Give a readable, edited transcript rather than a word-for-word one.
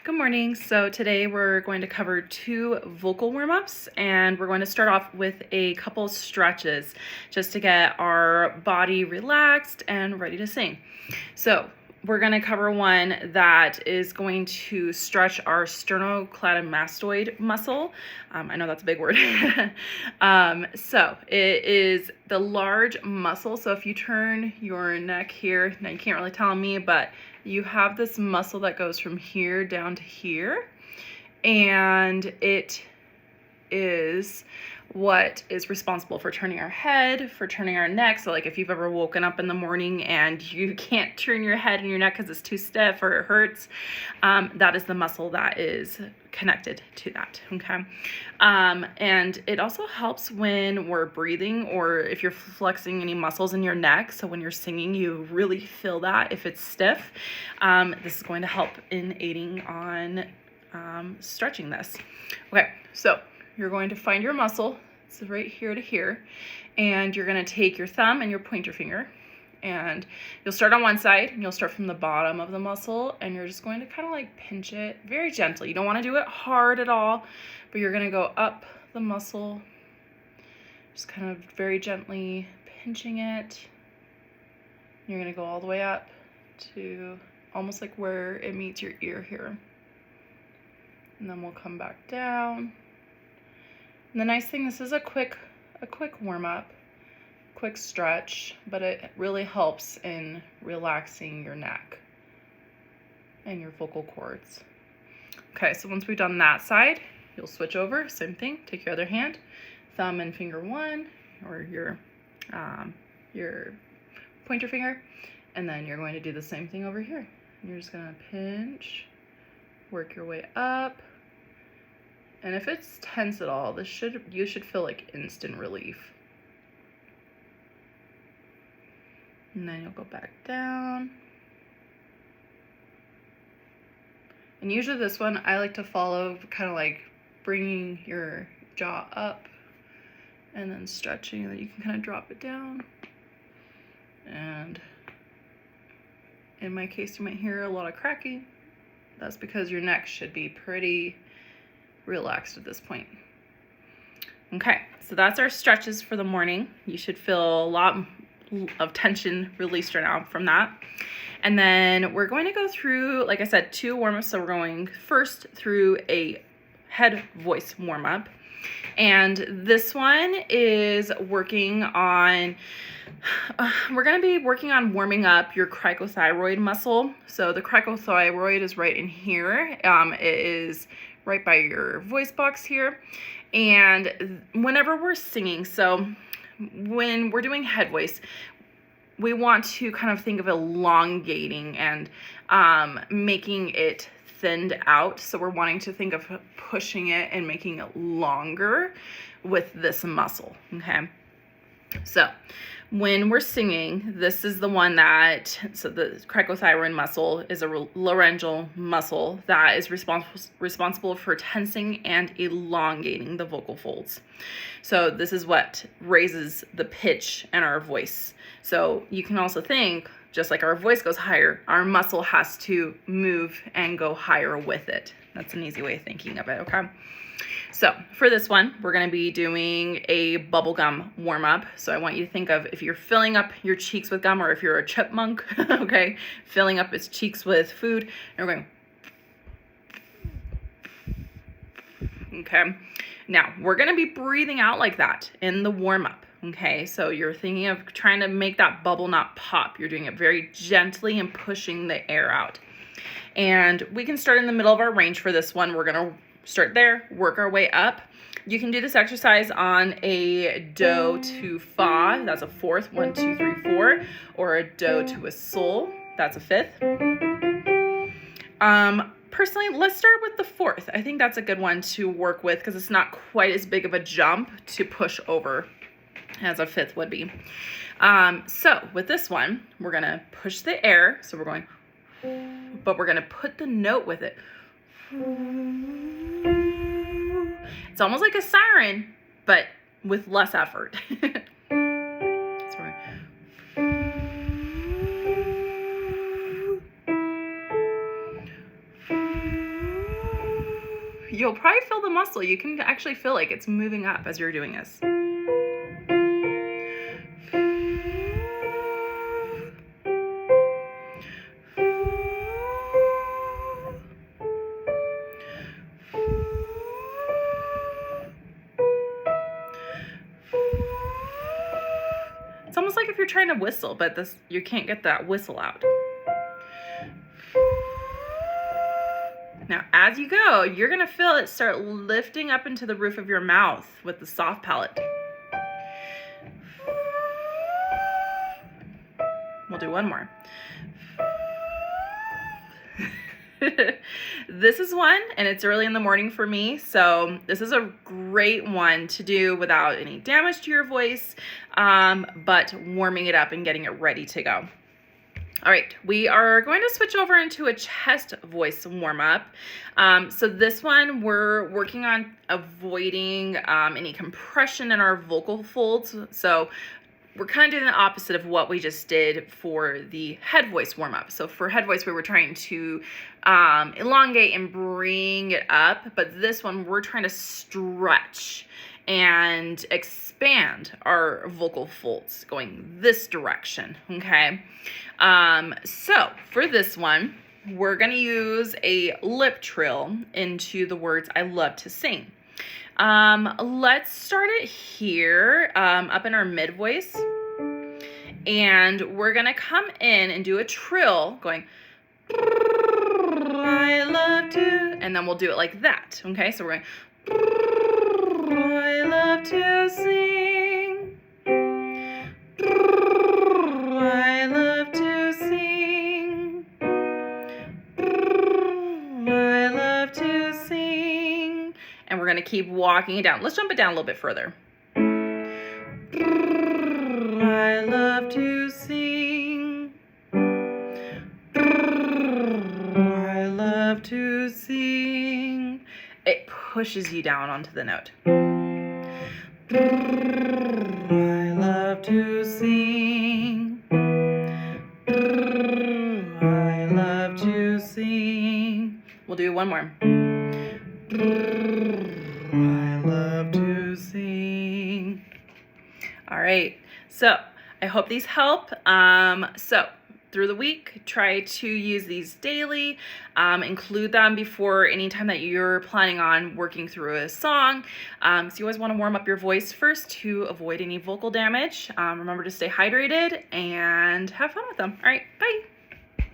Good morning. So today we're going to cover 2 vocal warm-ups, and we're going to start off with a couple stretches just to get our body relaxed and ready to sing. So we're going to cover one that is going to stretch our sternocleidomastoid muscle. I know that's a big word. So it is the large muscle. So if you turn your neck here, now you can't really tell me, but you have this muscle that goes from here down to here, and it is what is responsible for turning our head, for turning our neck. So like if you've ever woken up in the morning and you can't turn your head and your neck because it's too stiff or it hurts, that is the muscle that is connected to that, okay? And it also helps when we're breathing or if you're flexing any muscles in your neck. So when you're singing, you really feel that if it's stiff. This is going to help in aiding on stretching this. Okay, so you're going to find your muscle. It's right here to here. And you're going to take your thumb and your pointer finger. And you'll start on one side, and you'll start from the bottom of the muscle, and you're just going to kind of like pinch it very gently. You don't want to do it hard at all, but you're going to go up the muscle, just kind of very gently pinching it. You're going to go all the way up to almost like where it meets your ear here. And then we'll come back down. And the nice thing, this is a quick warm-up, quick stretch, but it really helps in relaxing your neck and your vocal cords. Okay, so once we've done that side, you'll switch over, same thing, take your other hand, thumb and finger one, or your pointer finger, and then you're going to do the same thing over here. You're just gonna pinch, work your way up. And if it's tense at all, you should feel like instant relief. And then you'll go back down. And usually this one, I like to follow kind of like bringing your jaw up and then stretching, and then you can kind of drop it down. And in my case, you might hear a lot of cracking. That's because your neck should be pretty relaxed at this point. Okay, so that's our stretches for the morning. You should feel a lot of tension released right now from that. And then we're going to go through, like I said, 2 warm-ups. So we're going first through a head voice warm-up. And this one is working on, we're going to be working on warming up your cricothyroid muscle. So the cricothyroid is right in here. It is right by your voice box here. And whenever we're singing, so when we're doing head voice, we want to kind of think of elongating and making it thinned out. So we're wanting to think of pushing it and making it longer with this muscle, okay? So when we're singing, this is the one so the cricothyroid muscle is a laryngeal muscle that is responsible for tensing and elongating the vocal folds. So this is what raises the pitch in our voice. So you can also think, just like our voice goes higher, our muscle has to move and go higher with it. That's an easy way of thinking of it, okay? So for this one, we're going to be doing a bubblegum warm-up. So I want you to think of if you're filling up your cheeks with gum, or if you're a chipmunk, okay, filling up its cheeks with food, and we're going, okay. Now, we're going to be breathing out like that in the warm-up, okay? So you're thinking of trying to make that bubble not pop. You're doing it very gently and pushing the air out. And we can start in the middle of our range for this one. We're going to start there, work our way up. You can do this exercise on a do to fa, that's a 4th, 1, 2, 3, 4, or a do to a sol, that's a 5th. Personally, let's start with the 4th. I think that's a good one to work with because it's not quite as big of a jump to push over as a 5th would be. So with this one, we're gonna push the air, so we're going, but we're gonna put the note with it. It's almost like a siren, but with less effort. you'll probably feel the muscle. You can actually feel like it's moving up as you're doing this. It's almost like if you're trying to whistle, but you can't get that whistle out. Now, as you go, you're gonna feel it start lifting up into the roof of your mouth with the soft palate. We'll do one more. This is one, and it's early in the morning for me, so this is a great one to do without any damage to your voice, but warming it up and getting it ready to go. All right, we are going to switch over into a chest voice warm-up. So this one, we're working on avoiding any compression in our vocal folds. So we're kind of doing the opposite of what we just did for the head voice warm-up. So for head voice, we were trying to elongate and bring it up, but this one, we're trying to stretch and expand our vocal folds going this direction, okay? So for this one, we're gonna use a lip trill into the words I love to sing. Let's start it here, up in our mid voice, and we're gonna come in and do a trill going, I love to, and then we'll do it like that, okay? So we're going, I love to sing, I love to sing, I love to sing, and we're going to keep walking it down. Let's jump it down a little bit further. I love to sing, I love to sing. It pushes you down onto the note. I love to sing, I love to sing. We'll do one more. I love to sing. All right, so I hope these help. So through the week, try to use these daily, include them before any time that you're planning on working through a song. So you always want to warm up your voice first to avoid any vocal damage. Remember to stay hydrated and have fun with them. All right, bye.